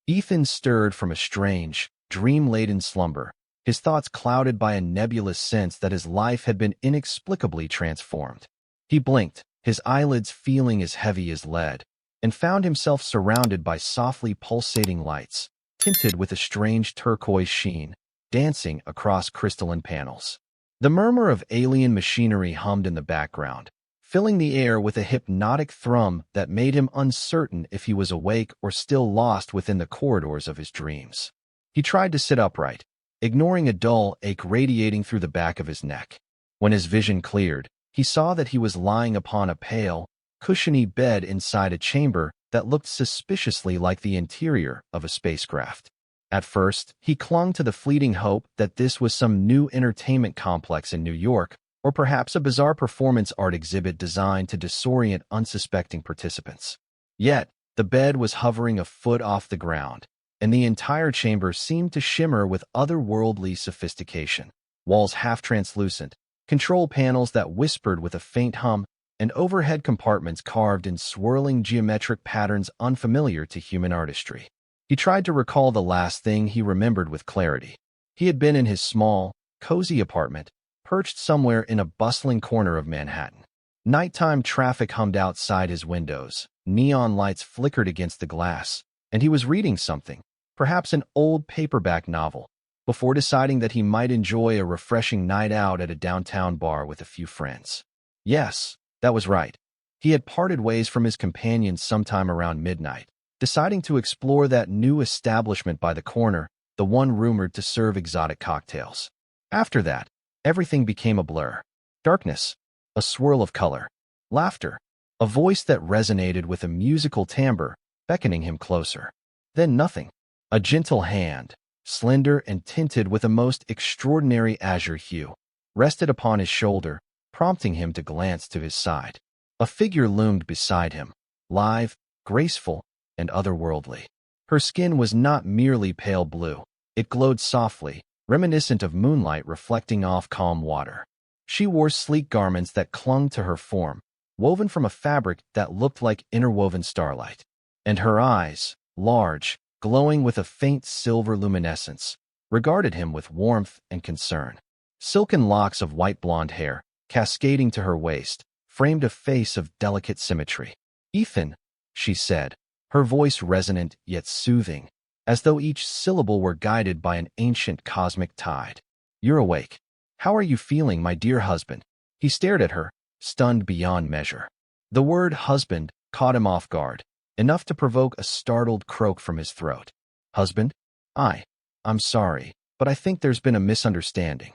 Ethan stirred from a strange, dream-laden slumber, his thoughts clouded by a nebulous sense that his life had been inexplicably transformed. He blinked, his eyelids feeling as heavy as lead, and found himself surrounded by softly pulsating lights, tinted with a strange turquoise sheen, dancing across crystalline panels. The murmur of alien machinery hummed in the background, filling the air with a hypnotic thrum that made him uncertain if he was awake or still lost within the corridors of his dreams. He tried to sit upright, ignoring a dull ache radiating through the back of his neck. When his vision cleared, he saw that he was lying upon a pale, cushiony bed inside a chamber that looked suspiciously like the interior of a spacecraft. At first, he clung to the fleeting hope that this was some new entertainment complex in New York, or perhaps a bizarre performance art exhibit designed to disorient unsuspecting participants. Yet, the bed was hovering a foot off the ground, and the entire chamber seemed to shimmer with otherworldly sophistication. Walls half-translucent, control panels that whispered with a faint hum, and overhead compartments carved in swirling geometric patterns unfamiliar to human artistry. He tried to recall the last thing he remembered with clarity. He had been in his small, cozy apartment, perched somewhere in a bustling corner of Manhattan. Nighttime traffic hummed outside his windows, neon lights flickered against the glass, and he was reading something, perhaps an old paperback novel, before deciding that he might enjoy a refreshing night out at a downtown bar with a few friends. Yes, that was right. He had parted ways from his companions sometime around midnight, deciding to explore that new establishment by the corner, the one rumored to serve exotic cocktails. After that, everything became a blur. Darkness, a swirl of color, laughter, a voice that resonated with a musical timbre, beckoning him closer. Then nothing. A gentle hand, slender and tinted with a most extraordinary azure hue, rested upon his shoulder, prompting him to glance to his side. A figure loomed beside him, lithe, graceful, and otherworldly. Her skin was not merely pale blue. It glowed softly, reminiscent of moonlight reflecting off calm water. She wore sleek garments that clung to her form, woven from a fabric that looked like interwoven starlight. And her eyes, large, glowing with a faint silver luminescence, regarded him with warmth and concern. Silken locks of white blonde hair, cascading to her waist, framed a face of delicate symmetry. "Ethan," she said, her voice resonant yet soothing, as though each syllable were guided by an ancient cosmic tide. "You're awake. How are you feeling, my dear husband?" He stared at her, stunned beyond measure. The word husband caught him off guard, enough to provoke a startled croak from his throat. "Husband? I'm sorry, but I think there's been a misunderstanding."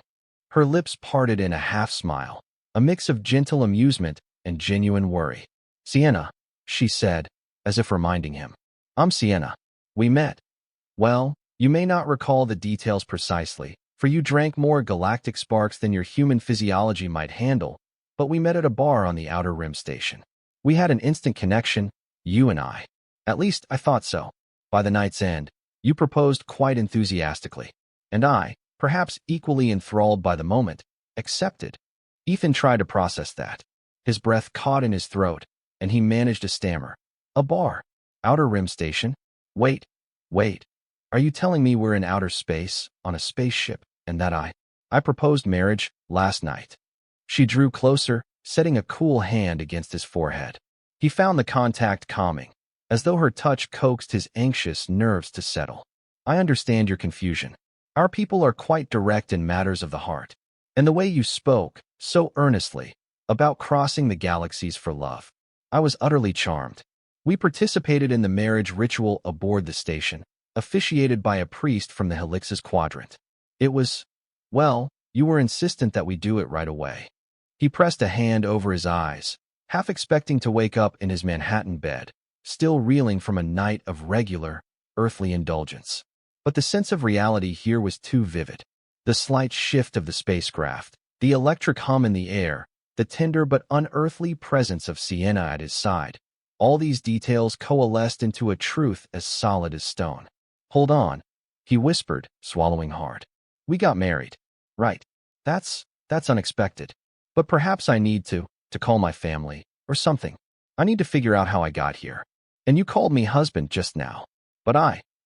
Her lips parted in a half-smile, a mix of gentle amusement and genuine worry. "Sienna," she said, as if reminding him. "I'm Sienna. We met. Well, you may not recall the details precisely, for you drank more galactic sparks than your human physiology might handle, but we met at a bar on the Outer Rim station. We had an instant connection, you and I. At least, I thought so. By the night's end, you proposed quite enthusiastically, and I, perhaps equally enthralled by the moment, accepted." Ethan tried to process that. His breath caught in his throat, and he managed to stammer. "A bar? Outer Rim station? Wait. Are you telling me we're in outer space, on a spaceship, and that I proposed marriage last night?" She drew closer, setting a cool hand against his forehead. He found the contact calming, as though her touch coaxed his anxious nerves to settle. "I understand your confusion. Our people are quite direct in matters of the heart. And the way you spoke, so earnestly, about crossing the galaxies for love, I was utterly charmed. We participated in the marriage ritual aboard the station, officiated by a priest from the Helix's quadrant. It was, well, you were insistent that we do it right away." He pressed a hand over his eyes, half expecting to wake up in his Manhattan bed, still reeling from a night of regular, earthly indulgence. But the sense of reality here was too vivid. The slight shift of the spacecraft, the electric hum in the air, the tender but unearthly presence of Sienna at his side, all these details coalesced into a truth as solid as stone. "Hold on," he whispered, swallowing hard. "We got married, right? That's unexpected. But perhaps I need to call my family, or something. I need to figure out how I got here. And you called me husband just now. But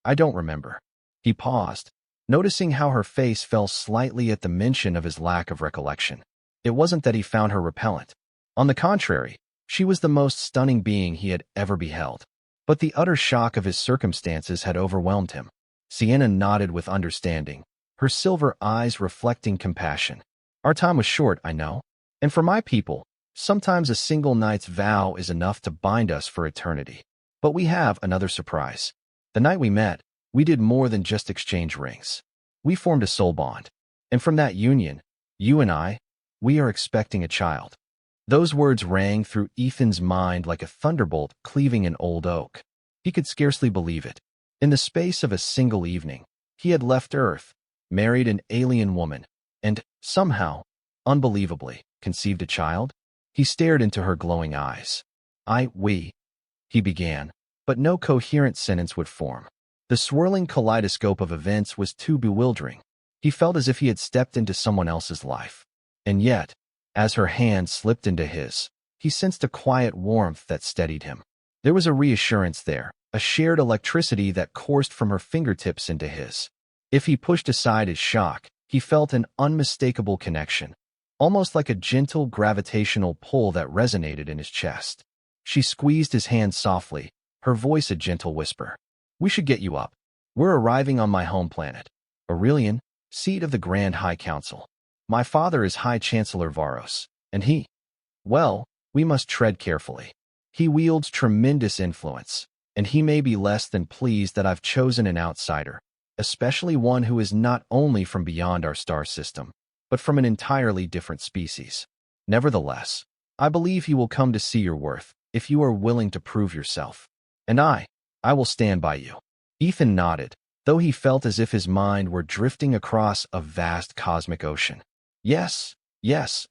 I don't remember. He paused, noticing how her face fell slightly at the mention of his lack of recollection. It wasn't that he found her repellent. On the contrary, she was the most stunning being he had ever beheld. But the utter shock of his circumstances had overwhelmed him. Sienna nodded with understanding, her silver eyes reflecting compassion. Our time was short, I know. And for my people, sometimes a single night's vow is enough to bind us for eternity. But we have another surprise. The night we met, we did more than just exchange rings. We formed a soul bond. And from that union, you and I, we are expecting a child. Those words rang through Ethan's mind like a thunderbolt cleaving an old oak. He could scarcely believe it. In the space of a single evening, he had left Earth, married an alien woman, and, somehow, unbelievably, conceived a child? He stared into her glowing eyes. We, he began, but no coherent sentence would form. The swirling kaleidoscope of events was too bewildering. He felt as if he had stepped into someone else's life. And yet, as her hand slipped into his, he sensed a quiet warmth that steadied him. There was a reassurance there, a shared electricity that coursed from her fingertips into his. If he pushed aside his shock, he felt an unmistakable connection, almost like a gentle gravitational pull that resonated in his chest. She squeezed his hand softly, her voice a gentle whisper. We should get you up. We're arriving on my home planet, Aurelian, seat of the Grand High Council. My father is High Chancellor Varos, and we must tread carefully. He wields tremendous influence, and he may be less than pleased that I've chosen an outsider, especially one who is not only from beyond our star system, but from an entirely different species. Nevertheless, I believe he will come to see your worth, if you are willing to prove yourself. And I will stand by you. Ethan nodded, though he felt as if his mind were drifting across a vast cosmic ocean. Yes,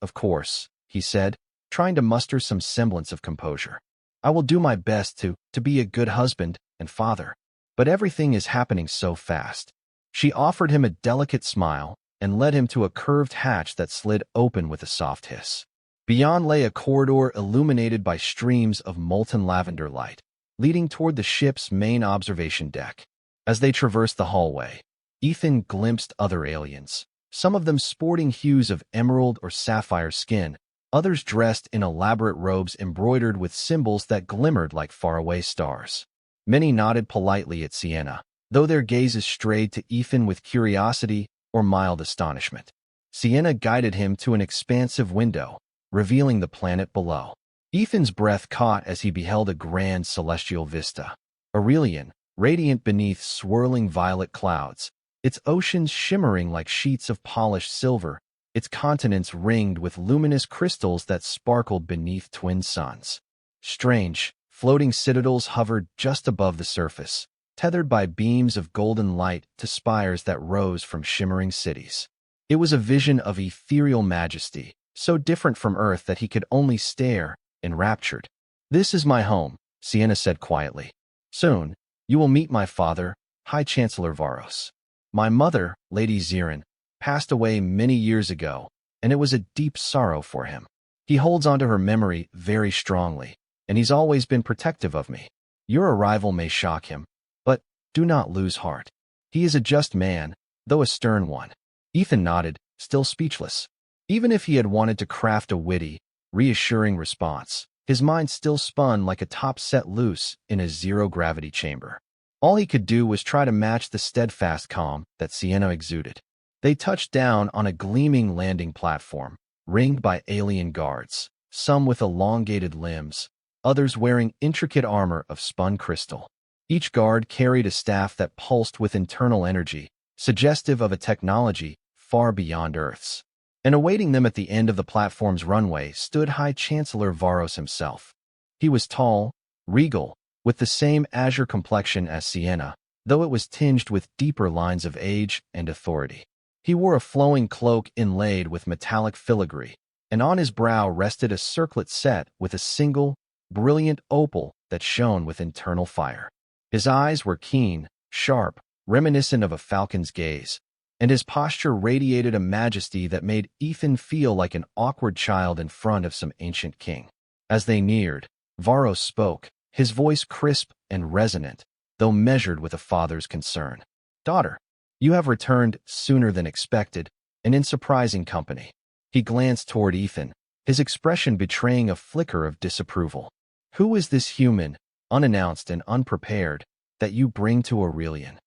of course, he said, trying to muster some semblance of composure. I will do my best to be a good husband and father. But everything is happening so fast. She offered him a delicate smile and led him to a curved hatch that slid open with a soft hiss. Beyond lay a corridor illuminated by streams of molten lavender light, leading toward the ship's main observation deck. As they traversed the hallway, Ethan glimpsed other aliens, some of them sporting hues of emerald or sapphire skin, others dressed in elaborate robes embroidered with symbols that glimmered like faraway stars. Many nodded politely at Sienna, though their gazes strayed to Ethan with curiosity or mild astonishment. Sienna guided him to an expansive window, revealing the planet below. Ethan's breath caught as he beheld a grand celestial vista. Aurelian, radiant beneath swirling violet clouds, its oceans shimmering like sheets of polished silver, its continents ringed with luminous crystals that sparkled beneath twin suns. Strange, floating citadels hovered just above the surface, tethered by beams of golden light to spires that rose from shimmering cities. It was a vision of ethereal majesty, so different from Earth that he could only stare, enraptured. This is my home, Sienna said quietly. Soon, you will meet my father, High Chancellor Varos. My mother, Lady Zirin, passed away many years ago, and it was a deep sorrow for him. He holds onto her memory very strongly, and he's always been protective of me. Your arrival may shock him, but do not lose heart. He is a just man, though a stern one. Ethan nodded, still speechless. Even if he had wanted to craft a witty, reassuring response, his mind still spun like a top set loose in a zero-gravity chamber. All he could do was try to match the steadfast calm that Sienna exuded. They touched down on a gleaming landing platform, ringed by alien guards, some with elongated limbs, others wearing intricate armor of spun crystal. Each guard carried a staff that pulsed with internal energy, suggestive of a technology far beyond Earth's. And awaiting them at the end of the platform's runway stood High Chancellor Varos himself. He was tall, regal, with the same azure complexion as Sienna, though it was tinged with deeper lines of age and authority. He wore a flowing cloak inlaid with metallic filigree, and on his brow rested a circlet set with a single, brilliant opal that shone with internal fire. His eyes were keen, sharp, reminiscent of a falcon's gaze, and his posture radiated a majesty that made Ethan feel like an awkward child in front of some ancient king. As they neared, Varos spoke, his voice crisp and resonant, though measured with a father's concern. "Daughter, you have returned sooner than expected, and in surprising company." He glanced toward Ethan, his expression betraying a flicker of disapproval. "Who is this human, unannounced and unprepared, that you bring to Aurelian?"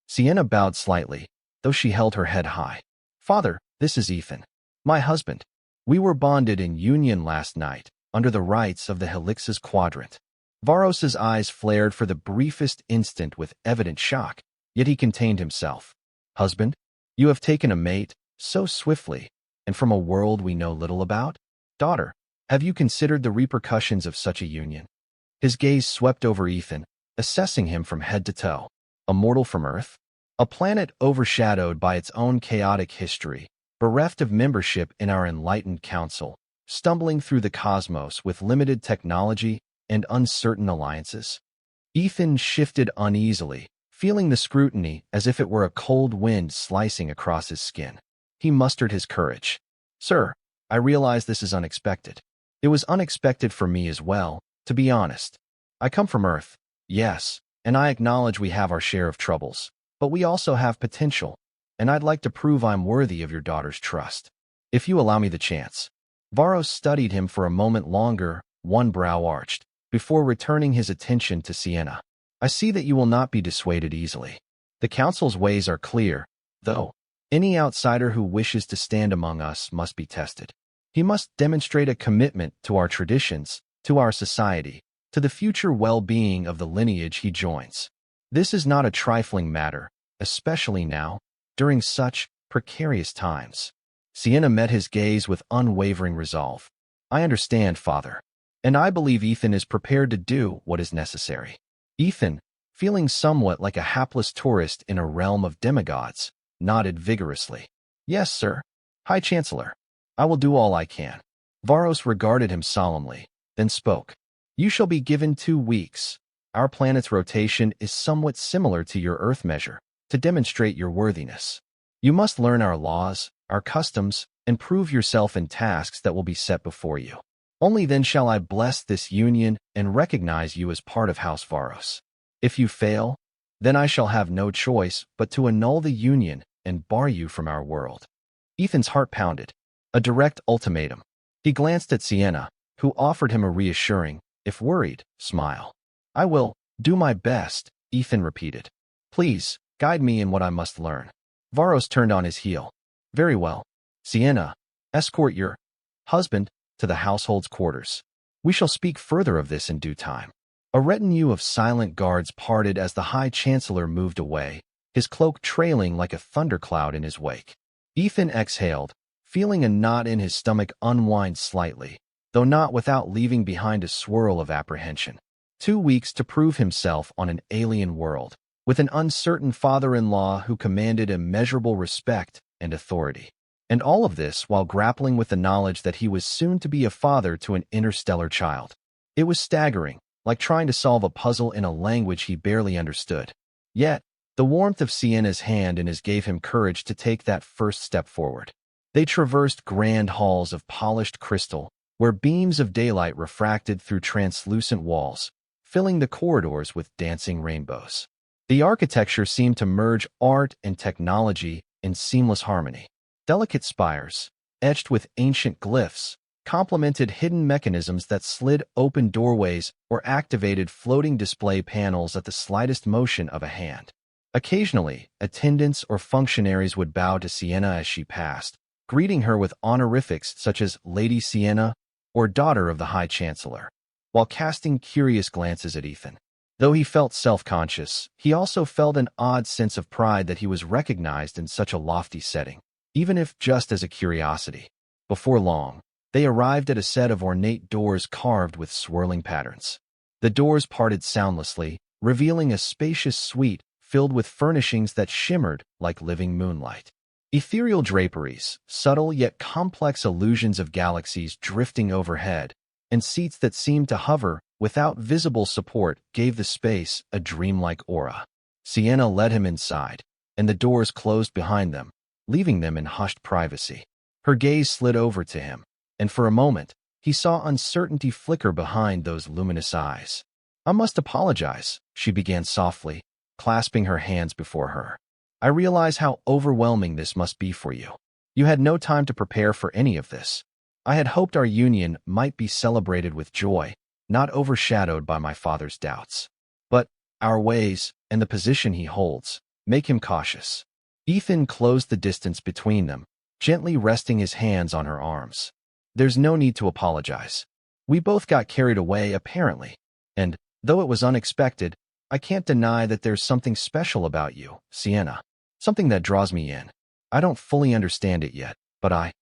Sienna bowed slightly, though she held her head high. "Father, this is Ethan, my husband. We were bonded in union last night, under the rites of the Helix's quadrant." Varos's eyes flared for the briefest instant with evident shock, yet he contained himself. "Husband? You have taken a mate, so swiftly, and from a world we know little about? Daughter, have you considered the repercussions of such a union?" His gaze swept over Ethan, assessing him from head to toe. A mortal from Earth? A planet overshadowed by its own chaotic history, bereft of membership in our enlightened council, stumbling through the cosmos with limited technology and uncertain alliances. Ethan shifted uneasily, feeling the scrutiny as if it were a cold wind slicing across his skin. He mustered his courage. "Sir, I realize this is unexpected. It was unexpected for me as well, to be honest. I come from Earth, yes, and I acknowledge we have our share of troubles, but we also have potential, and I'd like to prove I'm worthy of your daughter's trust. If you allow me the chance." Varos studied him for a moment longer, one brow arched, before returning his attention to Sienna. "I see that you will not be dissuaded easily. The Council's ways are clear, though. Any outsider who wishes to stand among us must be tested. He must demonstrate a commitment to our traditions, to our society, to the future well-being of the lineage he joins. This is not a trifling matter, especially now, during such precarious times." Sienna met his gaze with unwavering resolve. "I understand, Father, and I believe Ethan is prepared to do what is necessary." Ethan, feeling somewhat like a hapless tourist in a realm of demigods, nodded vigorously. "Yes, sir. High Chancellor, I will do all I can." Varos regarded him solemnly, then spoke. "You shall be given 2 weeks. Our planet's rotation is somewhat similar to your Earth measure, to demonstrate your worthiness. You must learn our laws, our customs, and prove yourself in tasks that will be set before you. Only then shall I bless this union and recognize you as part of House Varos. If you fail, then I shall have no choice but to annul the union and bar you from our world." Ethan's heart pounded. A direct ultimatum. He glanced at Sienna, who offered him a reassuring, if worried, smile. "I will do my best," Ethan repeated. "Please, guide me in what I must learn." Varos turned on his heel. "Very well. Sienna, escort your husband to the household's quarters. We shall speak further of this in due time." A retinue of silent guards parted as the High Chancellor moved away, his cloak trailing like a thundercloud in his wake. Ethan exhaled, feeling a knot in his stomach unwind slightly, though not without leaving behind a swirl of apprehension. 2 weeks to prove himself on an alien world, with an uncertain father-in-law who commanded immeasurable respect and authority. And all of this while grappling with the knowledge that he was soon to be a father to an interstellar child. It was staggering, like trying to solve a puzzle in a language he barely understood. Yet, the warmth of Sienna's hand in his gave him courage to take that first step forward. They traversed grand halls of polished crystal, where beams of daylight refracted through translucent walls, filling the corridors with dancing rainbows. The architecture seemed to merge art and technology in seamless harmony. Delicate spires, etched with ancient glyphs, complemented hidden mechanisms that slid open doorways or activated floating display panels at the slightest motion of a hand. Occasionally, attendants or functionaries would bow to Sienna as she passed, greeting her with honorifics such as Lady Sienna or Daughter of the High Chancellor, while casting curious glances at Ethan. Though he felt self-conscious, he also felt an odd sense of pride that he was recognized in such a lofty setting, even if just as a curiosity. Before long, they arrived at a set of ornate doors carved with swirling patterns. The doors parted soundlessly, revealing a spacious suite filled with furnishings that shimmered like living moonlight. Ethereal draperies, subtle yet complex illusions of galaxies drifting overhead, and seats that seemed to hover without visible support gave the space a dreamlike aura. Sienna led him inside, and the doors closed behind them, leaving them in hushed privacy. Her gaze slid over to him, and for a moment, he saw uncertainty flicker behind those luminous eyes. I must apologize, she began softly, clasping her hands before her. I realize how overwhelming this must be for you. You had no time to prepare for any of this. I had hoped our union might be celebrated with joy, not overshadowed by my father's doubts. But our ways, and the position he holds, make him cautious. Ethan closed the distance between them, gently resting his hands on her arms. There's no need to apologize. We both got carried away, apparently. And, though it was unexpected, I can't deny that there's something special about you, Sienna. Something that draws me in. I don't fully understand it yet, but I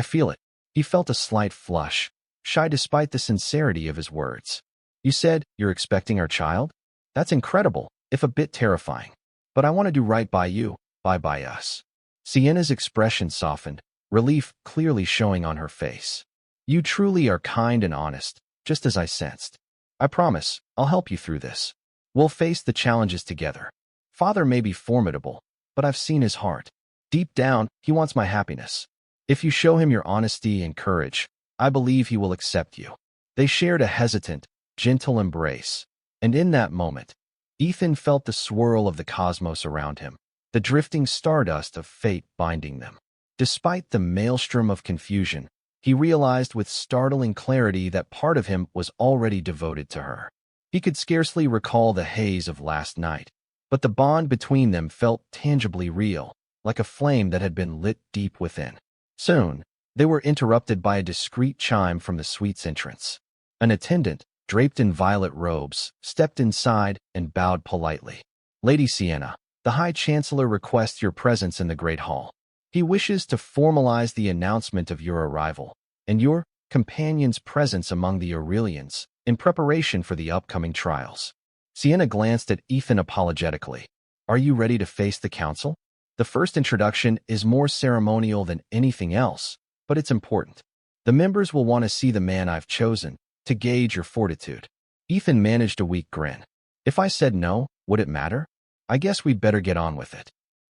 feel it. He felt a slight flush, shy despite the sincerity of his words. You said you're expecting our child? That's incredible, if a bit terrifying. But I want to do right by you, by us. Sienna's expression softened, relief clearly showing on her face. You truly are kind and honest, just as I sensed. I promise, I'll help you through this. We'll face the challenges together. Father may be formidable, but I've seen his heart. Deep down, he wants my happiness. If you show him your honesty and courage, I believe he will accept you. They shared a hesitant, gentle embrace, and in that moment, Ethan felt the swirl of the cosmos around him, the drifting stardust of fate binding them. Despite the maelstrom of confusion, he realized with startling clarity that part of him was already devoted to her. He could scarcely recall the haze of last night, but the bond between them felt tangibly real, like a flame that had been lit deep within. Soon, they were interrupted by a discreet chime from the suite's entrance. An attendant, draped in violet robes, stepped inside and bowed politely. Lady Sienna, the High Chancellor requests your presence in the Great Hall. He wishes to formalize the announcement of your arrival, and your companion's presence among the Aurelians, in preparation for the upcoming trials. Sienna glanced at Ethan apologetically. Are you ready to face the council? The first introduction is more ceremonial than anything else, but it's important. The members will want to see the man I've chosen, to gauge your fortitude. Ethan managed a weak grin. If I said no, would it matter? I guess we'd better get on with it.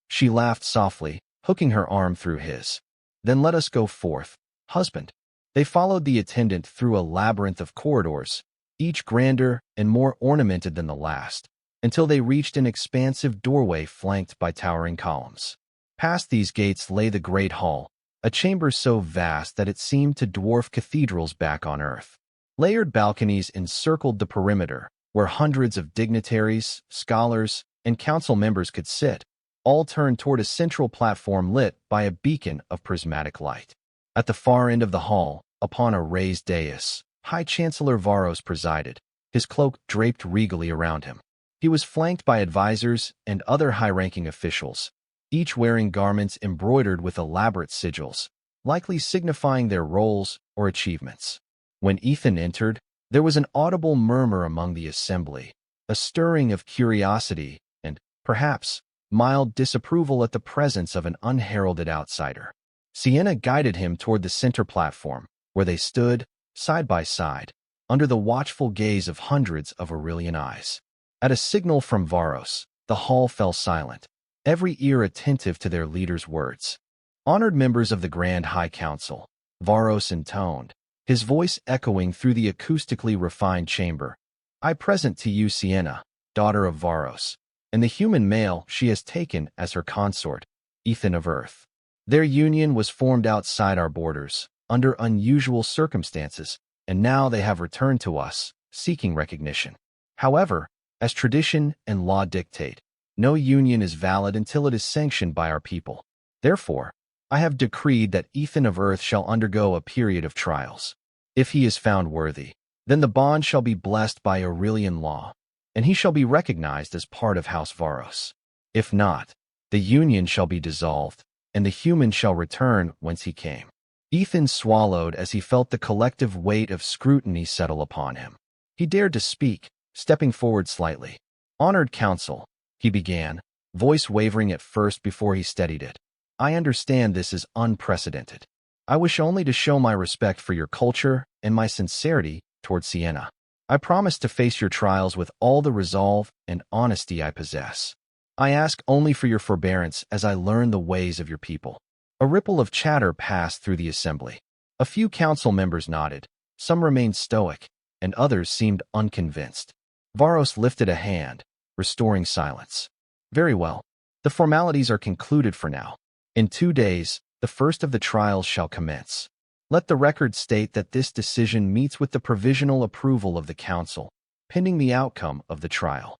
She laughed softly, hooking her arm through his. Then let us go forth, husband. They followed the attendant through a labyrinth of corridors, each grander and more ornamented than the last, until they reached an expansive doorway flanked by towering columns. Past these gates lay the Great Hall, a chamber so vast that it seemed to dwarf cathedrals back on Earth. Layered balconies encircled the perimeter, where hundreds of dignitaries, scholars, and council members could sit, all turned toward a central platform lit by a beacon of prismatic light. At the far end of the hall, upon a raised dais, High Chancellor Varos presided, his cloak draped regally around him. He was flanked by advisors and other high-ranking officials, each wearing garments embroidered with elaborate sigils, likely signifying their roles or achievements. When Ethan entered, there was an audible murmur among the assembly, a stirring of curiosity and, perhaps, mild disapproval at the presence of an unheralded outsider. Sienna guided him toward the center platform, where they stood, side by side, under the watchful gaze of hundreds of Aurelian eyes. At a signal from Varos, the hall fell silent, every ear attentive to their leader's words. Honored members of the Grand High Council, Varos intoned, his voice echoing through the acoustically refined chamber. I present to you Sienna, daughter of Varos, and the human male she has taken as her consort, Ethan of Earth. Their union was formed outside our borders, under unusual circumstances, and now they have returned to us, seeking recognition. However, as tradition and law dictate, no union is valid until it is sanctioned by our people. Therefore, I have decreed that Ethan of Earth shall undergo a period of trials. If he is found worthy, then the bond shall be blessed by Aurelian law, and he shall be recognized as part of House Varos. If not, the union shall be dissolved, and the human shall return whence he came. Ethan swallowed as he felt the collective weight of scrutiny settle upon him. He dared to speak, stepping forward slightly. Honored council, he began, voice wavering at first before he steadied it. I understand this is unprecedented. I wish only to show my respect for your culture and my sincerity toward Sienna. I promise to face your trials with all the resolve and honesty I possess. I ask only for your forbearance as I learn the ways of your people. A ripple of chatter passed through the assembly. A few council members nodded, some remained stoic, and others seemed unconvinced. Varos lifted a hand, restoring silence. Very well. The formalities are concluded for now. In 2 days, the first of the trials shall commence. Let the record state that this decision meets with the provisional approval of the Council, pending the outcome of the trial.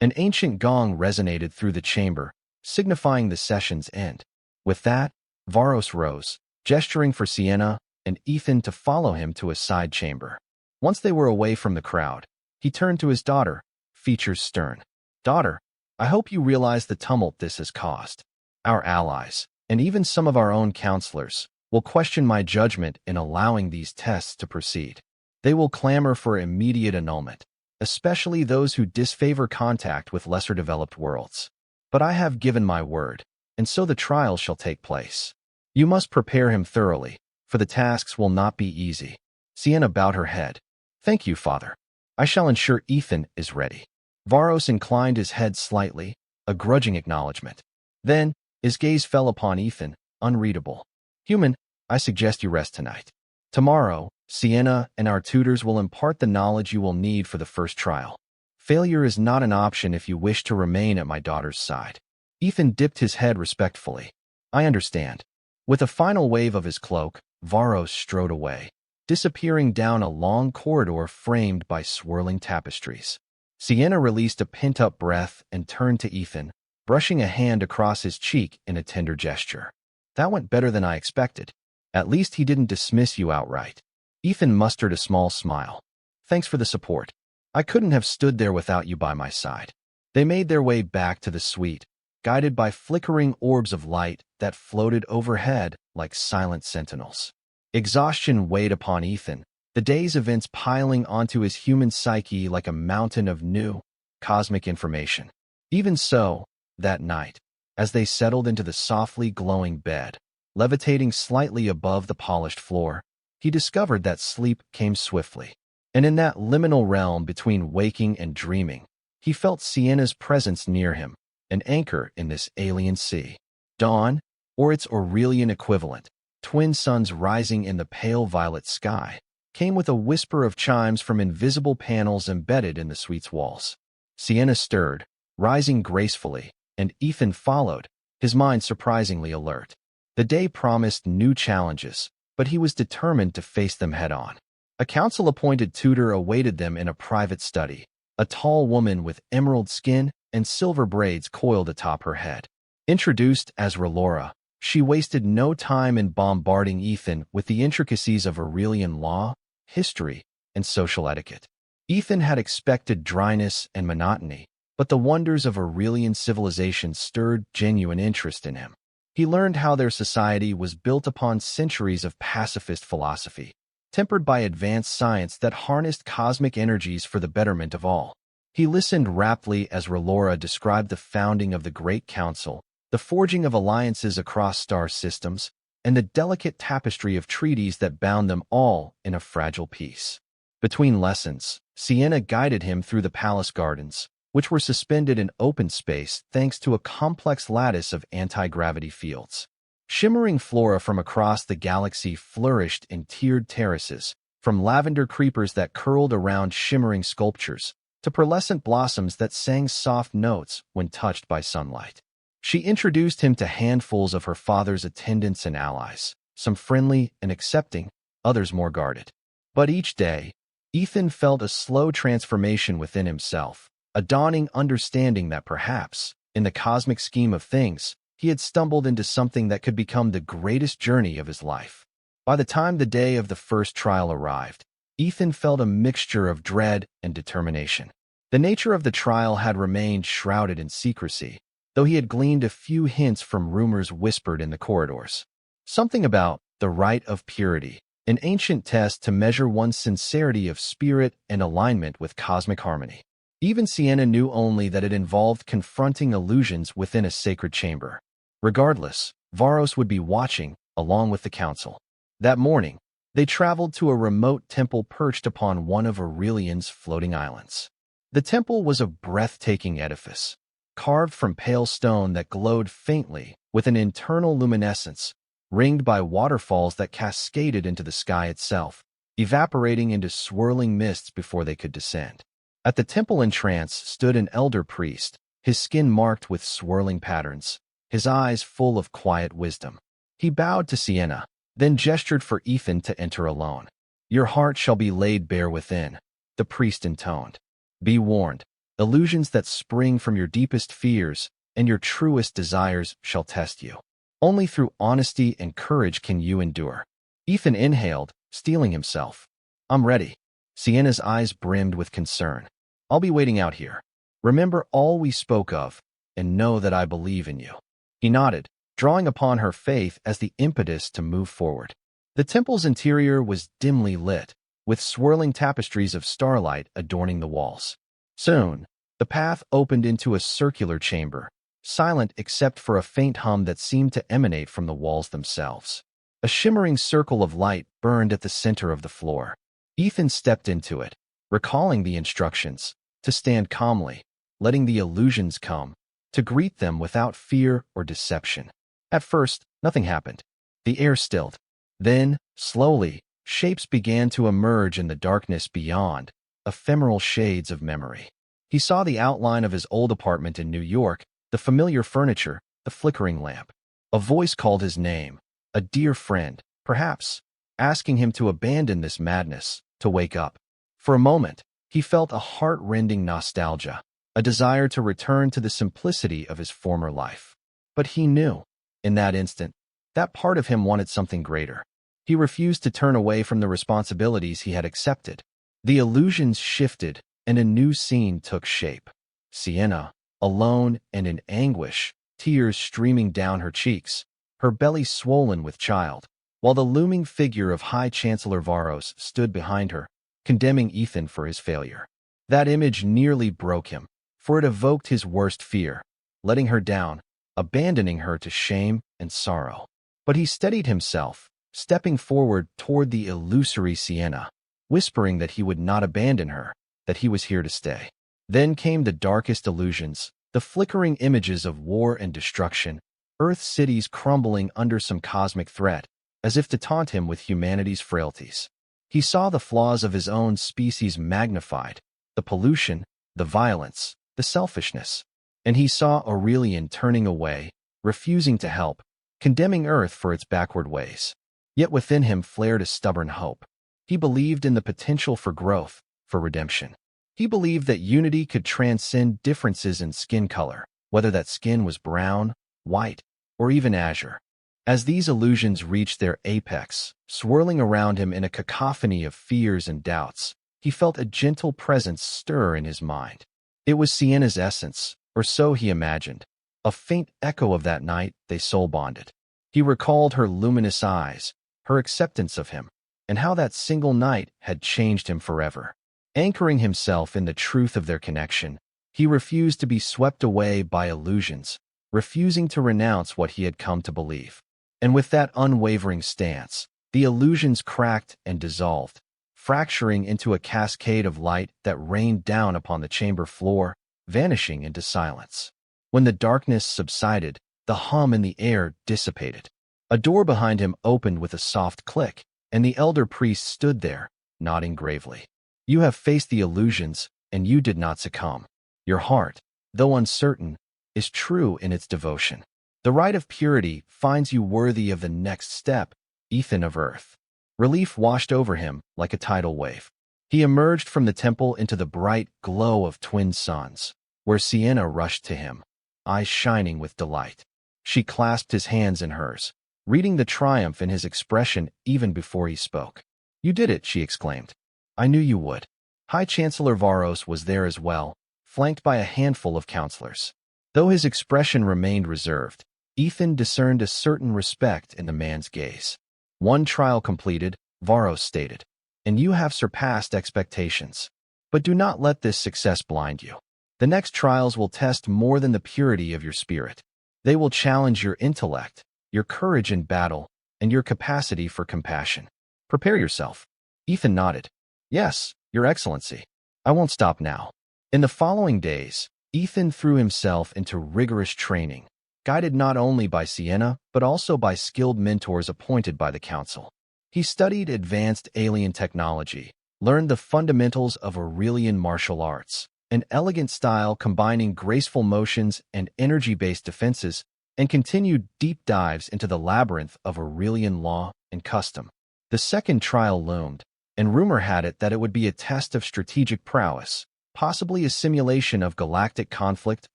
An ancient gong resonated through the chamber, signifying the session's end. With that, Varos rose, gesturing for Sienna and Ethan to follow him to a side chamber. Once they were away from the crowd, he turned to his daughter, features stern. Daughter, I hope you realize the tumult this has caused. Our allies, and even some of our own counselors, will question my judgment in allowing these tests to proceed. They will clamor for immediate annulment, especially those who disfavor contact with lesser-developed worlds. But I have given my word, and so the trial shall take place. You must prepare him thoroughly, for the tasks will not be easy. Sienna bowed her head. Thank you, Father. I shall ensure Ethan is ready. Varos inclined his head slightly, a grudging acknowledgement. Then, his gaze fell upon Ethan, unreadable. Human, I suggest you rest tonight. Tomorrow, Sienna and our tutors will impart the knowledge you will need for the first trial. Failure is not an option if you wish to remain at my daughter's side. Ethan dipped his head respectfully. I understand. With a final wave of his cloak, Varos strode away, disappearing down a long corridor framed by swirling tapestries. Sienna released a pent-up breath and turned to Ethan, brushing a hand across his cheek in a tender gesture. That went better than I expected. At least he didn't dismiss you outright. Ethan mustered a small smile. Thanks for the support. I couldn't have stood there without you by my side. They made their way back to the suite, guided by flickering orbs of light that floated overhead like silent sentinels. Exhaustion weighed upon Ethan, the day's events piling onto his human psyche like a mountain of new, cosmic information. Even so, that night, as they settled into the softly glowing bed, levitating slightly above the polished floor, he discovered that sleep came swiftly. And in that liminal realm between waking and dreaming, he felt Sienna's presence near him, an anchor in this alien sea. Dawn, or its Aurelian equivalent, twin suns rising in the pale violet sky, came with a whisper of chimes from invisible panels embedded in the suite's walls. Sienna stirred, rising gracefully, and Ethan followed, his mind surprisingly alert. The day promised new challenges, but he was determined to face them head-on. A council-appointed tutor awaited them in a private study, a tall woman with emerald skin and silver braids coiled atop her head. Introduced as Relora, she wasted no time in bombarding Ethan with the intricacies of Aurelian law, history, and social etiquette. Ethan had expected dryness and monotony, but the wonders of Aurelian civilization stirred genuine interest in him. He learned how their society was built upon centuries of pacifist philosophy, tempered by advanced science that harnessed cosmic energies for the betterment of all. He listened raptly as Relora described the founding of the Great Council, the forging of alliances across star systems, and the delicate tapestry of treaties that bound them all in a fragile peace. Between lessons, Sienna guided him through the palace gardens, which were suspended in open space thanks to a complex lattice of anti-gravity fields. Shimmering flora from across the galaxy flourished in tiered terraces, from lavender creepers that curled around shimmering sculptures, to pearlescent blossoms that sang soft notes when touched by sunlight. She introduced him to handfuls of her father's attendants and allies, some friendly and accepting, others more guarded. But each day, Ethan felt a slow transformation within himself, a dawning understanding that perhaps, in the cosmic scheme of things, he had stumbled into something that could become the greatest journey of his life. By the time the day of the first trial arrived, Ethan felt a mixture of dread and determination. The nature of the trial had remained shrouded in secrecy, though he had gleaned a few hints from rumors whispered in the corridors. Something about the rite of purity, an ancient test to measure one's sincerity of spirit and alignment with cosmic harmony. Even Sienna knew only that it involved confronting illusions within a sacred chamber. Regardless, Varos would be watching, along with the council. That morning, they traveled to a remote temple perched upon one of Aurelian's floating islands. The temple was a breathtaking edifice, carved from pale stone that glowed faintly with an internal luminescence, ringed by waterfalls that cascaded into the sky itself, evaporating into swirling mists before they could descend. At the temple entrance stood an elder priest, his skin marked with swirling patterns, his eyes full of quiet wisdom. He bowed to Sienna, then gestured for Ethan to enter alone. "Your heart shall be laid bare within," the priest intoned. "Be warned, illusions that spring from your deepest fears and your truest desires shall test you. Only through honesty and courage can you endure." Ethan inhaled, steeling himself. "I'm ready." Sienna's eyes brimmed with concern. "I'll be waiting out here. Remember all we spoke of, and know that I believe in you." He nodded, drawing upon her faith as the impetus to move forward. The temple's interior was dimly lit, with swirling tapestries of starlight adorning the walls. Soon, the path opened into a circular chamber, silent except for a faint hum that seemed to emanate from the walls themselves. A shimmering circle of light burned at the center of the floor. Ethan stepped into it, recalling the instructions, to stand calmly, letting the illusions come, to greet them without fear or deception. At first, nothing happened. The air stilled. Then, slowly, shapes began to emerge in the darkness beyond, ephemeral shades of memory. He saw the outline of his old apartment in New York, the familiar furniture, the flickering lamp. A voice called his name, a dear friend, perhaps, asking him to abandon this madness, to wake up. For a moment, he felt a heart-rending nostalgia, a desire to return to the simplicity of his former life. But he knew, in that instant, that part of him wanted something greater. He refused to turn away from the responsibilities he had accepted. The illusions shifted, and a new scene took shape. Sienna, alone and in anguish, tears streaming down her cheeks, her belly swollen with child, while the looming figure of High Chancellor Varos stood behind her, condemning Ethan for his failure. That image nearly broke him, for it evoked his worst fear, letting her down, abandoning her to shame and sorrow. But he steadied himself, stepping forward toward the illusory Sienna, whispering that he would not abandon her, that he was here to stay. Then came the darkest illusions, the flickering images of war and destruction, Earth cities crumbling under some cosmic threat, as if to taunt him with humanity's frailties. He saw the flaws of his own species magnified, the pollution, the violence, the selfishness. And he saw Aurelian turning away, refusing to help, condemning Earth for its backward ways. Yet within him flared a stubborn hope. He believed in the potential for growth, for redemption. He believed that unity could transcend differences in skin color, whether that skin was brown, white, or even azure. As these illusions reached their apex, swirling around him in a cacophony of fears and doubts, he felt a gentle presence stir in his mind. It was Sienna's essence, or so he imagined, a faint echo of that night they soul-bonded. He recalled her luminous eyes, her acceptance of him, and how that single night had changed him forever. Anchoring himself in the truth of their connection, he refused to be swept away by illusions, refusing to renounce what he had come to believe. And with that unwavering stance, the illusions cracked and dissolved, fracturing into a cascade of light that rained down upon the chamber floor, vanishing into silence. When the darkness subsided, the hum in the air dissipated. A door behind him opened with a soft click, and the elder priest stood there, nodding gravely. "You have faced the illusions, and you did not succumb. Your heart, though uncertain, is true in its devotion. The rite of purity finds you worthy of the next step, Ethan of Earth." Relief washed over him like a tidal wave. He emerged from the temple into the bright glow of twin suns, where Sienna rushed to him, eyes shining with delight. She clasped his hands in hers, reading the triumph in his expression even before he spoke. "You did it," she exclaimed. "I knew you would." High Chancellor Varos was there as well, flanked by a handful of counselors. Though his expression remained reserved, Ethan discerned a certain respect in the man's gaze. "One trial completed," Varos stated, "and you have surpassed expectations. But do not let this success blind you. The next trials will test more than the purity of your spirit. They will challenge your intellect, your courage in battle, and your capacity for compassion. Prepare yourself." Ethan nodded. "Yes, Your Excellency. I won't stop now." In the following days, Ethan threw himself into rigorous training, guided not only by Sienna, but also by skilled mentors appointed by the Council. He studied advanced alien technology, learned the fundamentals of Aurelian martial arts, an elegant style combining graceful motions and energy-based defenses, and continued deep dives into the labyrinth of Aurelian law and custom. The second trial loomed, and rumor had it that it would be a test of strategic prowess, possibly a simulation of galactic conflict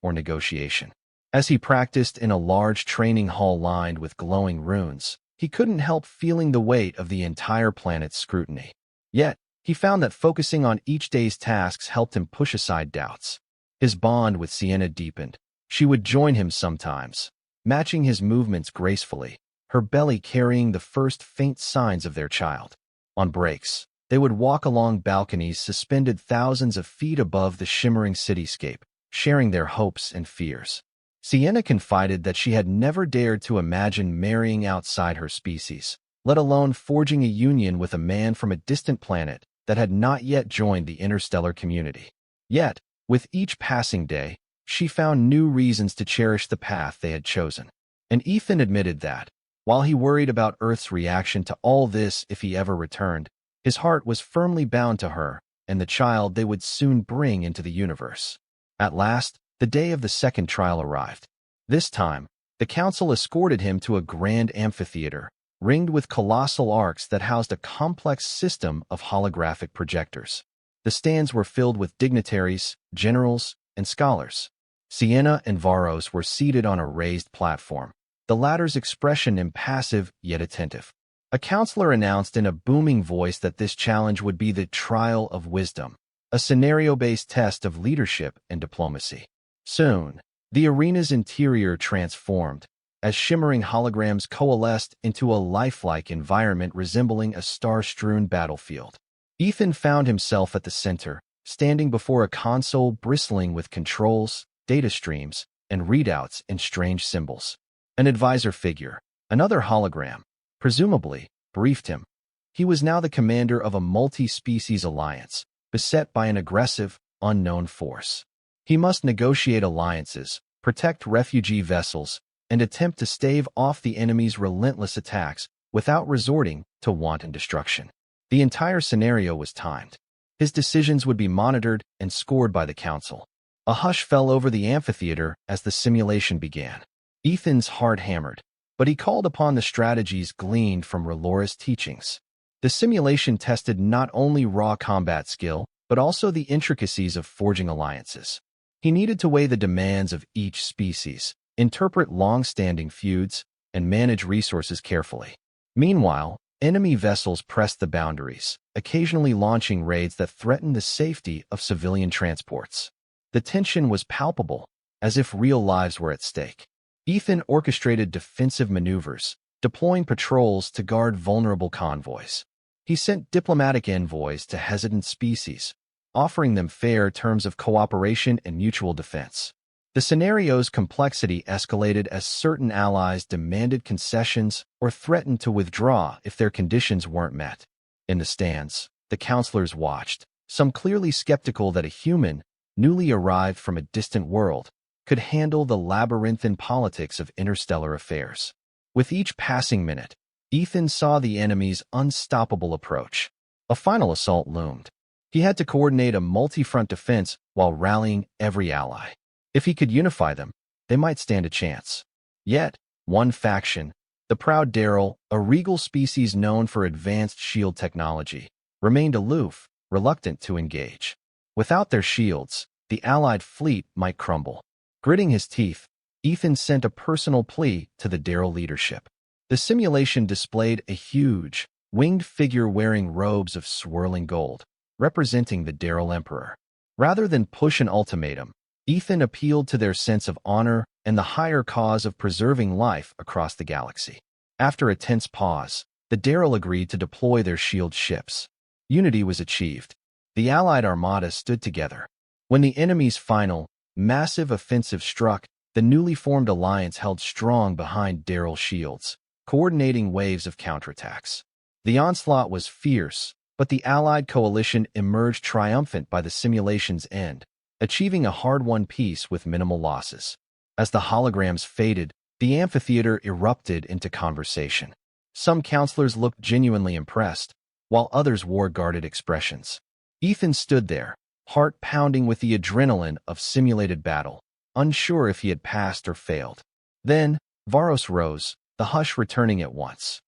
or negotiation. As he practiced in a large training hall lined with glowing runes, he couldn't help feeling the weight of the entire planet's scrutiny. Yet, he found that focusing on each day's tasks helped him push aside doubts. His bond with Sienna deepened. She would join him sometimes, matching his movements gracefully, her belly carrying the first faint signs of their child. On breaks, they would walk along balconies suspended thousands of feet above the shimmering cityscape, sharing their hopes and fears. Sienna confided that she had never dared to imagine marrying outside her species, let alone forging a union with a man from a distant planet that had not yet joined the interstellar community. Yet, with each passing day, she found new reasons to cherish the path they had chosen. And Ethan admitted that, while he worried about Earth's reaction to all this if he ever returned, his heart was firmly bound to her and the child they would soon bring into the universe. At last, the day of the second trial arrived. This time, the council escorted him to a grand amphitheater, ringed with colossal arcs that housed a complex system of holographic projectors. The stands were filled with dignitaries, generals, and scholars. Sienna and Varos were seated on a raised platform, the latter's expression impassive yet attentive. A counselor announced in a booming voice that this challenge would be the trial of wisdom, a scenario-based test of leadership and diplomacy. Soon, the arena's interior transformed, as shimmering holograms coalesced into a lifelike environment resembling a star-strewn battlefield. Ethan found himself at the center, standing before a console bristling with controls, data streams, and readouts in strange symbols. An advisor figure, another hologram, presumably, briefed him. He was now the commander of a multi-species alliance, beset by an aggressive, unknown force. He must negotiate alliances, protect refugee vessels, and attempt to stave off the enemy's relentless attacks without resorting to wanton destruction. The entire scenario was timed. His decisions would be monitored and scored by the council. A hush fell over the amphitheater as the simulation began. Ethan's heart hammered, but he called upon the strategies gleaned from Relora's teachings. The simulation tested not only raw combat skill, but also the intricacies of forging alliances. He needed to weigh the demands of each species, interpret long-standing feuds, and manage resources carefully. Meanwhile, enemy vessels pressed the boundaries, occasionally launching raids that threatened the safety of civilian transports. The tension was palpable, as if real lives were at stake. Ethan orchestrated defensive maneuvers, deploying patrols to guard vulnerable convoys. He sent diplomatic envoys to hesitant species, offering them fair terms of cooperation and mutual defense. The scenario's complexity escalated as certain allies demanded concessions or threatened to withdraw if their conditions weren't met. In the stands, the counselors watched, some clearly skeptical that a human, newly arrived from a distant world, could handle the labyrinthine politics of interstellar affairs. With each passing minute, Ethan saw the enemy's unstoppable approach. A final assault loomed. He had to coordinate a multi-front defense while rallying every ally. If he could unify them, they might stand a chance. Yet, one faction, the proud Daryl, a regal species known for advanced shield technology, remained aloof, reluctant to engage. Without their shields, the Allied fleet might crumble. Gritting his teeth, Ethan sent a personal plea to the Daryl leadership. The simulation displayed a huge, winged figure wearing robes of swirling gold, representing the Daryl Emperor. Rather than push an ultimatum, Ethan appealed to their sense of honor and the higher cause of preserving life across the galaxy. After a tense pause, the Daryl agreed to deploy their shield ships. Unity was achieved. The Allied armada stood together. When the enemy's final, massive offensive struck, the newly formed alliance held strong behind Daryl's shields, coordinating waves of counterattacks. The onslaught was fierce, but the Allied coalition emerged triumphant by the simulation's end, achieving a hard-won peace with minimal losses. As the holograms faded, the amphitheater erupted into conversation. Some counselors looked genuinely impressed, while others wore guarded expressions. Ethan stood there, heart pounding with the adrenaline of simulated battle, unsure if he had passed or failed. Then, Varos rose, the hush returning at once.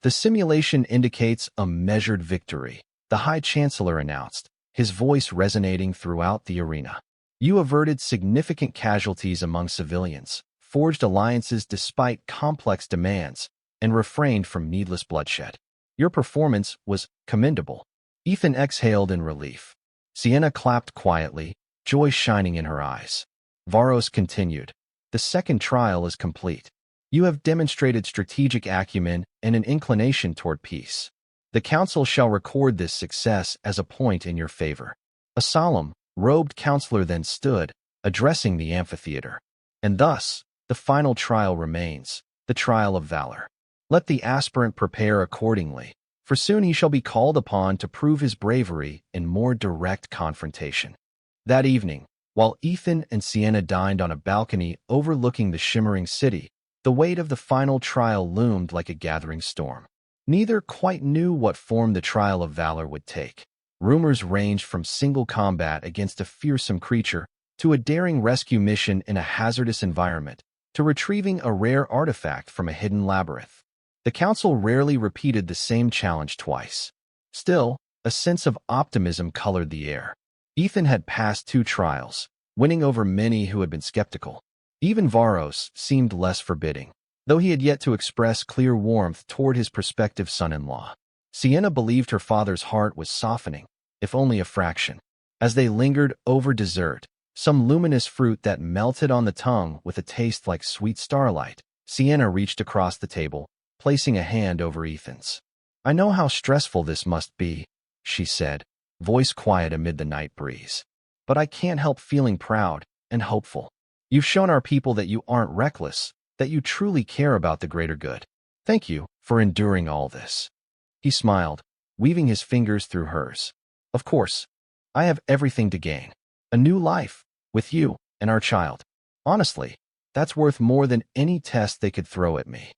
The simulation indicates a measured victory, the High Chancellor announced, his voice resonating throughout the arena. You averted significant casualties among civilians, forged alliances despite complex demands, and refrained from needless bloodshed. Your performance was commendable. Ethan exhaled in relief. Sienna clapped quietly, joy shining in her eyes. Varos continued. The second trial is complete. You have demonstrated strategic acumen and an inclination toward peace. The Council shall record this success as a point in your favor. A solemn, robed counselor then stood, addressing the amphitheater. And thus, the final trial remains, the trial of valor. Let the aspirant prepare accordingly, for soon he shall be called upon to prove his bravery in more direct confrontation. That evening, while Ethan and Sienna dined on a balcony overlooking the shimmering city, the weight of the final trial loomed like a gathering storm. Neither quite knew what form the trial of valor would take. Rumors ranged from single combat against a fearsome creature to a daring rescue mission in a hazardous environment, to retrieving a rare artifact from a hidden labyrinth. The Council rarely repeated the same challenge twice. Still, a sense of optimism colored the air. Ethan had passed 2 trials, winning over many who had been skeptical. Even Varos seemed less forbidding, though he had yet to express clear warmth toward his prospective son-in-law. Sienna believed her father's heart was softening, if only a fraction. As they lingered over dessert, some luminous fruit that melted on the tongue with a taste like sweet starlight, Sienna reached across the table, placing a hand over Ethan's. I know how stressful this must be, she said, voice quiet amid the night breeze. But I can't help feeling proud and hopeful. You've shown our people that you aren't reckless, that you truly care about the greater good. Thank you for enduring all this. He smiled, weaving his fingers through hers. Of course, I have everything to gain. A new life, with you and our child. Honestly, that's worth more than any test they could throw at me.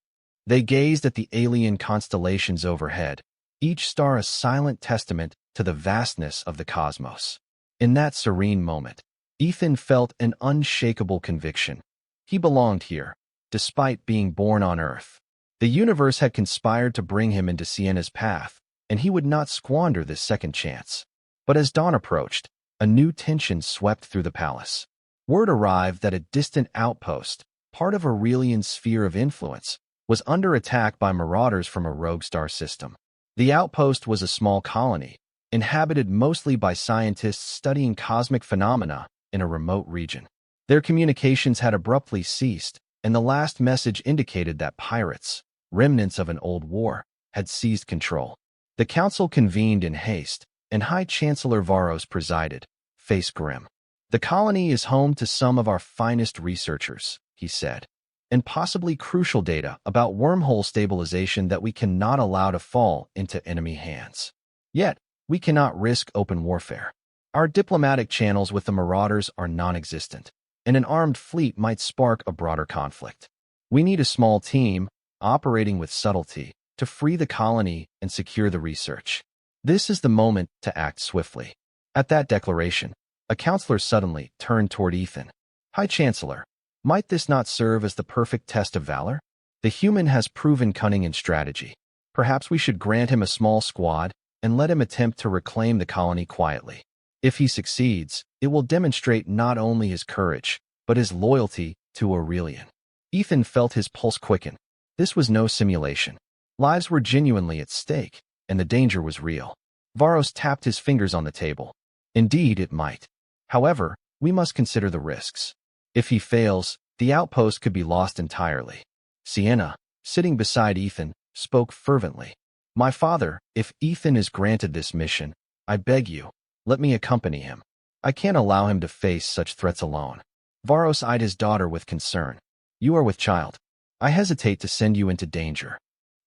They gazed at the alien constellations overhead, each star a silent testament to the vastness of the cosmos. In that serene moment, Ethan felt an unshakable conviction. He belonged here, despite being born on Earth. The universe had conspired to bring him into Sienna's path, and he would not squander this second chance. But as dawn approached, a new tension swept through the palace. Word arrived that a distant outpost, part of Aurelian's sphere of influence, was under attack by marauders from a rogue star system. The outpost was a small colony, inhabited mostly by scientists studying cosmic phenomena in a remote region. Their communications had abruptly ceased, and the last message indicated that pirates, remnants of an old war, had seized control. The council convened in haste, and High Chancellor Varos presided, face grim. The colony is home to some of our finest researchers, he said, and possibly crucial data about wormhole stabilization that we cannot allow to fall into enemy hands. Yet, we cannot risk open warfare. Our diplomatic channels with the marauders are non-existent, and an armed fleet might spark a broader conflict. We need a small team, operating with subtlety, to free the colony and secure the research. This is the moment to act swiftly. At that declaration, a counselor suddenly turned toward Ethan. High Chancellor, might this not serve as the perfect test of valor? The human has proven cunning and strategy. Perhaps we should grant him a small squad and let him attempt to reclaim the colony quietly. If he succeeds, it will demonstrate not only his courage, but his loyalty to Aurelian. Ethan felt his pulse quicken. This was no simulation. Lives were genuinely at stake, and the danger was real. Varos tapped his fingers on the table. Indeed, it might. However, we must consider the risks. If he fails, the outpost could be lost entirely. Sienna, sitting beside Ethan, spoke fervently. My father, if Ethan is granted this mission, I beg you, let me accompany him. I can't allow him to face such threats alone. Varos eyed his daughter with concern. You are with child. I hesitate to send you into danger.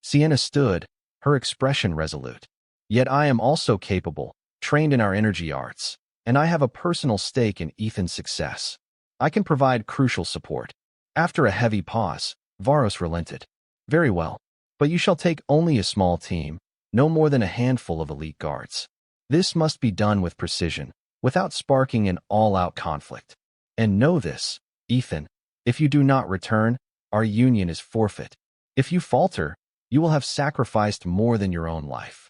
Sienna stood, her expression resolute. Yet I am also capable, trained in our energy arts, and I have a personal stake in Ethan's success. I can provide crucial support. After a heavy pause, Varos relented. Very well, but you shall take only a small team, no more than a handful of elite guards. This must be done with precision, without sparking an all-out conflict. And know this, Ethan, if you do not return, our union is forfeit. If you falter, you will have sacrificed more than your own life.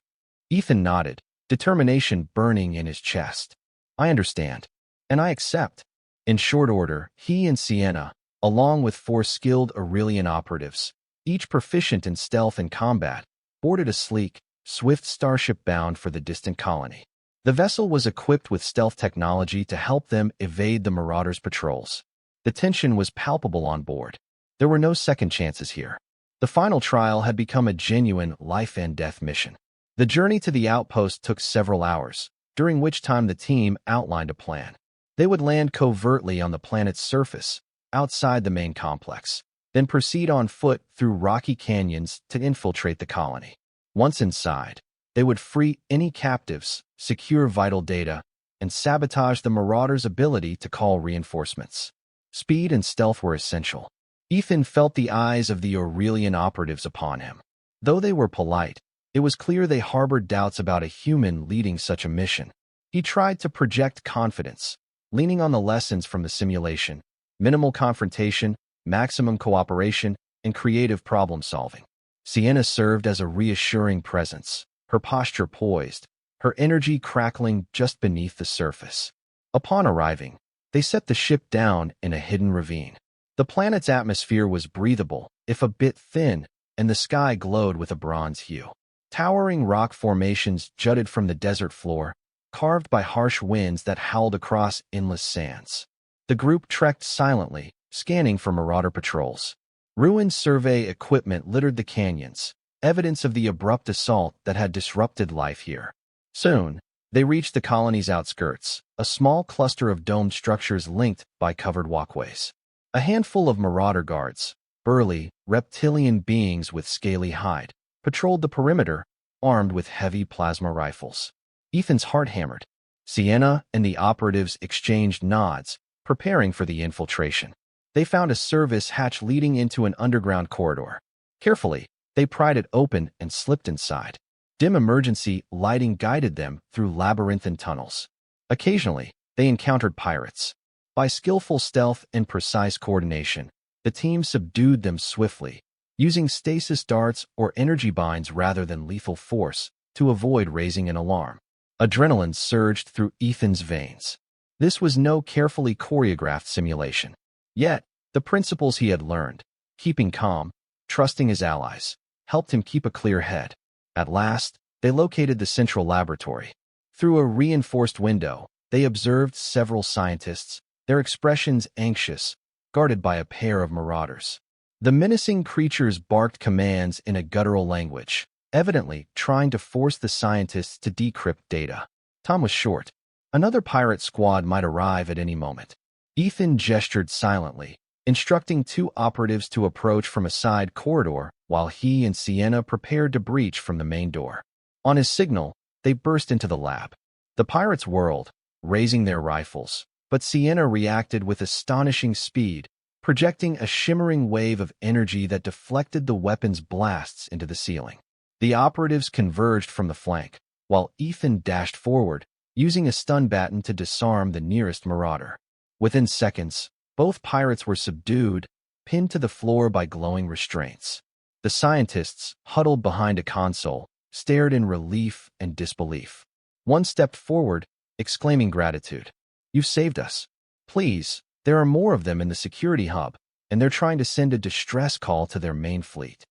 Ethan nodded, determination burning in his chest. I understand, and I accept. In short order, he and Sienna, along with 4 skilled Aurelian operatives, each proficient in stealth and combat, boarded a sleek, swift starship bound for the distant colony. The vessel was equipped with stealth technology to help them evade the Marauders' patrols. The tension was palpable on board. There were no second chances here. The final trial had become a genuine life-and-death mission. The journey to the outpost took several hours, during which time the team outlined a plan. They would land covertly on the planet's surface, outside the main complex, then proceed on foot through rocky canyons to infiltrate the colony. Once inside, they would free any captives, secure vital data, and sabotage the Marauders' ability to call reinforcements. Speed and stealth were essential. Ethan felt the eyes of the Aurelian operatives upon him. Though they were polite, it was clear they harbored doubts about a human leading such a mission. He tried to project confidence, leaning on the lessons from the simulation: minimal confrontation, maximum cooperation, and creative problem-solving. Sienna served as a reassuring presence, her posture poised, her energy crackling just beneath the surface. Upon arriving, they set the ship down in a hidden ravine. The planet's atmosphere was breathable, if a bit thin, and the sky glowed with a bronze hue. Towering rock formations jutted from the desert floor, carved by harsh winds that howled across endless sands. The group trekked silently, scanning for Marauder patrols. Ruined survey equipment littered the canyons, evidence of the abrupt assault that had disrupted life here. Soon, they reached the colony's outskirts, a small cluster of domed structures linked by covered walkways. A handful of Marauder guards, burly, reptilian beings with scaly hide, patrolled the perimeter, armed with heavy plasma rifles. Ethan's heart hammered. Sienna and the operatives exchanged nods, preparing for the infiltration. They found a service hatch leading into an underground corridor. Carefully, they pried it open and slipped inside. Dim emergency lighting guided them through labyrinthine tunnels. Occasionally, they encountered pirates. By skillful stealth and precise coordination, the team subdued them swiftly, using stasis darts or energy binds rather than lethal force to avoid raising an alarm. Adrenaline surged through Ethan's veins. This was no carefully choreographed simulation. Yet, the principles he had learned, keeping calm, trusting his allies, helped him keep a clear head. At last, they located the central laboratory. Through a reinforced window, they observed several scientists, their expressions anxious, guarded by a pair of Marauders. The menacing creatures barked commands in a guttural language, evidently trying to force the scientists to decrypt data. Time was short. Another pirate squad might arrive at any moment. Ethan gestured silently, instructing 2 operatives to approach from a side corridor while he and Sienna prepared to breach from the main door. On his signal, they burst into the lab. The pirates whirled, raising their rifles, but Sienna reacted with astonishing speed, projecting a shimmering wave of energy that deflected the weapon's blasts into the ceiling. The operatives converged from the flank, while Ethan dashed forward, using a stun baton to disarm the nearest Marauder. Within seconds, both pirates were subdued, pinned to the floor by glowing restraints. The scientists, huddled behind a console, stared in relief and disbelief. One stepped forward, exclaiming gratitude. "You've saved us. Please, there are more of them in the security hub, and they're trying to send a distress call to their main fleet."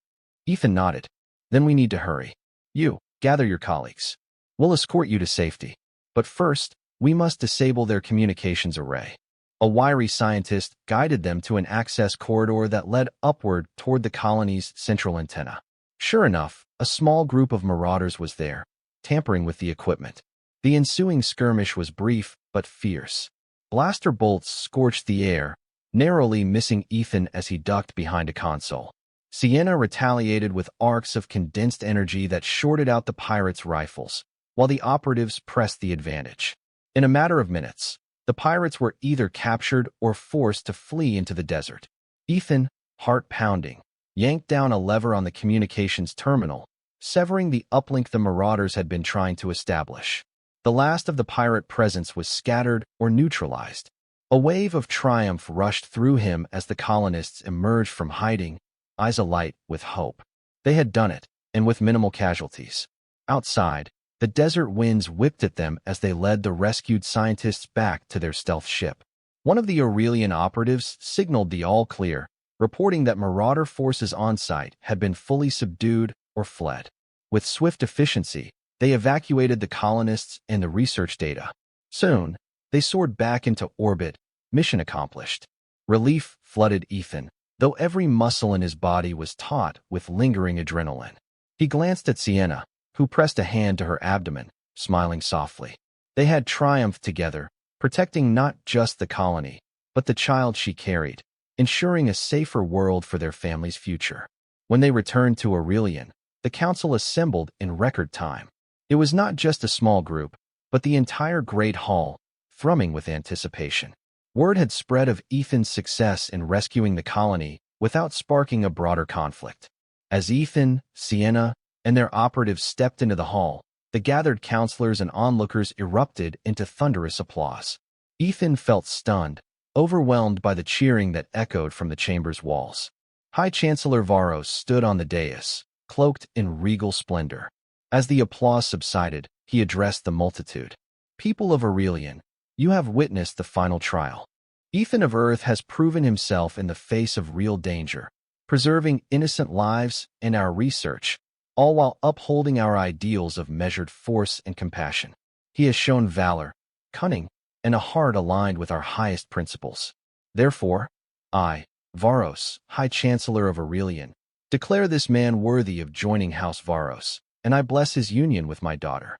Ethan nodded. "Then we need to hurry. You, gather your colleagues. We'll escort you to safety. But first, we must disable their communications array." A wiry scientist guided them to an access corridor that led upward toward the colony's central antenna. Sure enough, a small group of Marauders was there, tampering with the equipment. The ensuing skirmish was brief but fierce. Blaster bolts scorched the air, narrowly missing Ethan as he ducked behind a console. Sienna retaliated with arcs of condensed energy that shorted out the pirates' rifles, while the operatives pressed the advantage. In a matter of minutes, the pirates were either captured or forced to flee into the desert. Ethan, heart pounding, yanked down a lever on the communications terminal, severing the uplink the marauders had been trying to establish. The last of the pirate presence was scattered or neutralized. A wave of triumph rushed through him as the colonists emerged from hiding, eyes alight with hope. They had done it, and with minimal casualties. Outside, the desert winds whipped at them as they led the rescued scientists back to their stealth ship. One of the Aurelian operatives signaled the all-clear, reporting that marauder forces on site had been fully subdued or fled. With swift efficiency, they evacuated the colonists and the research data. Soon, they soared back into orbit, mission accomplished. Relief flooded Ethan, though every muscle in his body was taut with lingering adrenaline. He glanced at Sienna, who pressed a hand to her abdomen, smiling softly. They had triumphed together, protecting not just the colony, but the child she carried, ensuring a safer world for their family's future. When they returned to Aurelian, the council assembled in record time. It was not just a small group, but the entire Great Hall, thrumming with anticipation. Word had spread of Ethan's success in rescuing the colony without sparking a broader conflict. As Ethan, Sienna, and their operatives stepped into the hall, the gathered counselors and onlookers erupted into thunderous applause. Ethan felt stunned, overwhelmed by the cheering that echoed from the chamber's walls. High Chancellor Varos stood on the dais, cloaked in regal splendor. As the applause subsided, he addressed the multitude. People of Aurelian, you have witnessed the final trial. Ethan of Earth has proven himself in the face of real danger, preserving innocent lives and our research, all while upholding our ideals of measured force and compassion. He has shown valor, cunning, and a heart aligned with our highest principles. Therefore, I, Varos, High Chancellor of Aurelian, declare this man worthy of joining House Varos, and I bless his union with my daughter.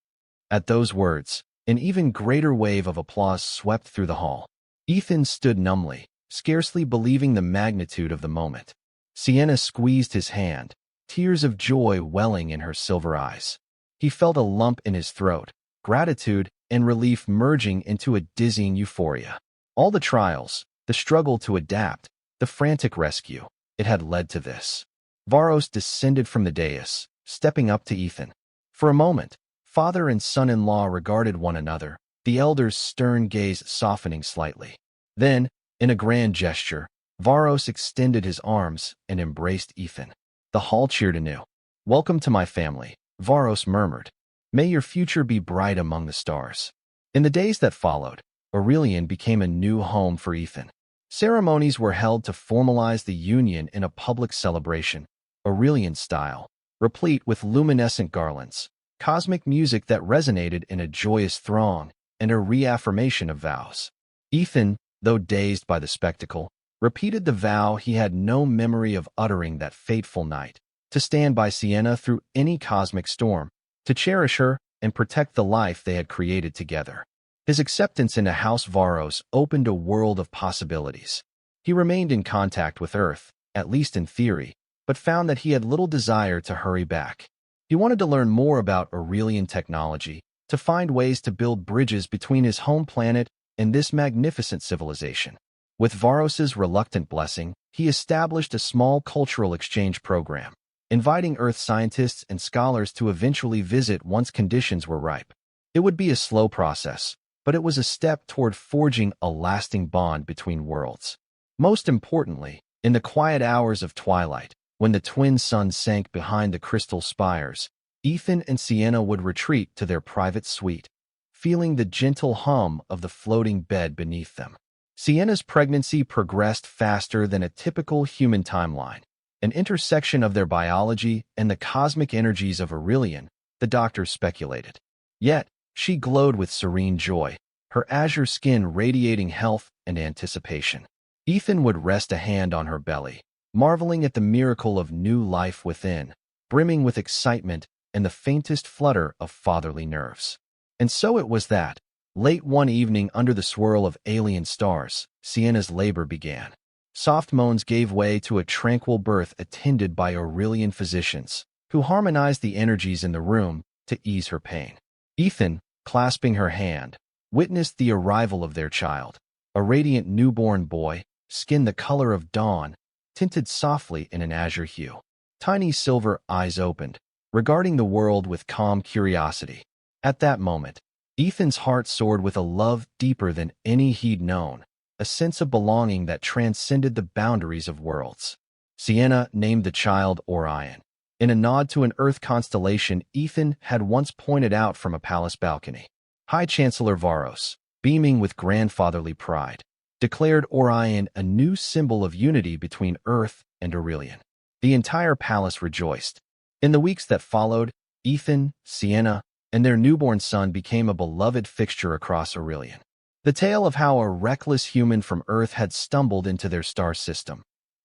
At those words, an even greater wave of applause swept through the hall. Ethan stood numbly, scarcely believing the magnitude of the moment. Sienna squeezed his hand, tears of joy welling in her silver eyes. He felt a lump in his throat, gratitude and relief merging into a dizzying euphoria. All the trials, the struggle to adapt, the frantic rescue, it had led to this. Varos descended from the dais, stepping up to Ethan. For a moment, father and son-in-law regarded one another, the elder's stern gaze softening slightly. Then, in a grand gesture, Varos extended his arms and embraced Ethan. The hall cheered anew. "Welcome to my family," Varos murmured. "May your future be bright among the stars." In the days that followed, Aurelian became a new home for Ethan. Ceremonies were held to formalize the union in a public celebration, Aurelian style, replete with luminescent garlands, cosmic music that resonated in a joyous throng, and a reaffirmation of vows. Ethan, though dazed by the spectacle, repeated the vow he had no memory of uttering that fateful night, to stand by Sienna through any cosmic storm, to cherish her and protect the life they had created together. His acceptance into House Varos opened a world of possibilities. He remained in contact with Earth, at least in theory, but found that he had little desire to hurry back. He wanted to learn more about Aurelian technology, to find ways to build bridges between his home planet and this magnificent civilization. With Varos's reluctant blessing, he established a small cultural exchange program, inviting Earth scientists and scholars to eventually visit once conditions were ripe. It would be a slow process, but it was a step toward forging a lasting bond between worlds. Most importantly, in the quiet hours of twilight, when the twin suns sank behind the crystal spires, Ethan and Sienna would retreat to their private suite, feeling the gentle hum of the floating bed beneath them. Sienna's pregnancy progressed faster than a typical human timeline, an intersection of their biology and the cosmic energies of Aurelian, the doctors speculated. Yet, she glowed with serene joy, her azure skin radiating health and anticipation. Ethan would rest a hand on her belly, marveling at the miracle of new life within, brimming with excitement and the faintest flutter of fatherly nerves. And so it was that, late one evening under the swirl of alien stars, Sienna's labor began. Soft moans gave way to a tranquil birth attended by Aurelian physicians, who harmonized the energies in the room to ease her pain. Ethan, clasping her hand, witnessed the arrival of their child, a radiant newborn boy, skin the color of dawn, tinted softly in an azure hue. Tiny silver eyes opened, regarding the world with calm curiosity. At that moment, Ethan's heart soared with a love deeper than any he'd known, a sense of belonging that transcended the boundaries of worlds. Sienna named the child Orion, in a nod to an Earth constellation Ethan had once pointed out from a palace balcony. High Chancellor Varos, beaming with grandfatherly pride, declared Orion a new symbol of unity between Earth and Aurelian. The entire palace rejoiced. In the weeks that followed, Ethan, Sienna, and their newborn son became a beloved fixture across Aurelian. The tale of how a reckless human from Earth had stumbled into their star system,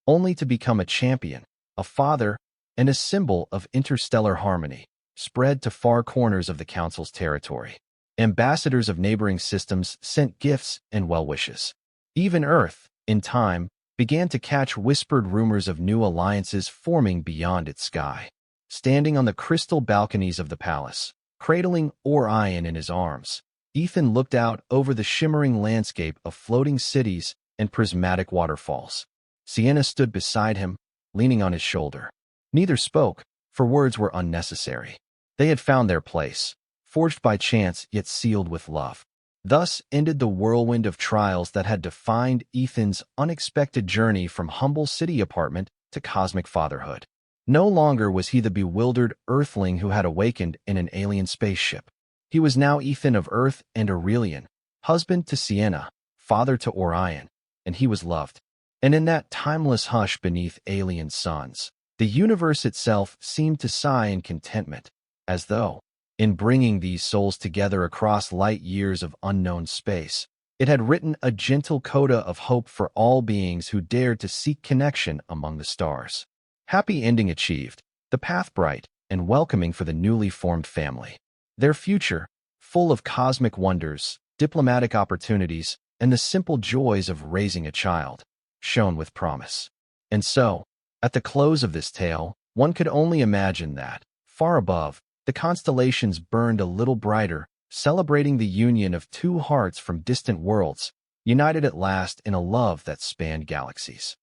only to become a champion, a father, and a symbol of interstellar harmony, spread to far corners of the Council's territory. Ambassadors of neighboring systems sent gifts and well wishes. Even Earth, in time, began to catch whispered rumors of new alliances forming beyond its sky. Standing on the crystal balconies of the palace, cradling Orion in his arms, Ethan looked out over the shimmering landscape of floating cities and prismatic waterfalls. Sienna stood beside him, leaning on his shoulder. Neither spoke, for words were unnecessary. They had found their place, forged by chance yet sealed with love. Thus ended the whirlwind of trials that had defined Ethan's unexpected journey from humble city apartment to cosmic fatherhood. No longer was he the bewildered Earthling who had awakened in an alien spaceship. He was now Ethan of Earth and Aurelian, husband to Sienna, father to Orion, and he was loved. And in that timeless hush beneath alien suns, the universe itself seemed to sigh in contentment, as though, in bringing these souls together across light years of unknown space, it had written a gentle coda of hope for all beings who dared to seek connection among the stars. Happy ending achieved, the path bright and welcoming for the newly formed family. Their future, full of cosmic wonders, diplomatic opportunities, and the simple joys of raising a child, shone with promise. And so, at the close of this tale, one could only imagine that, far above, the constellations burned a little brighter, celebrating the union of two hearts from distant worlds, united at last in a love that spanned galaxies.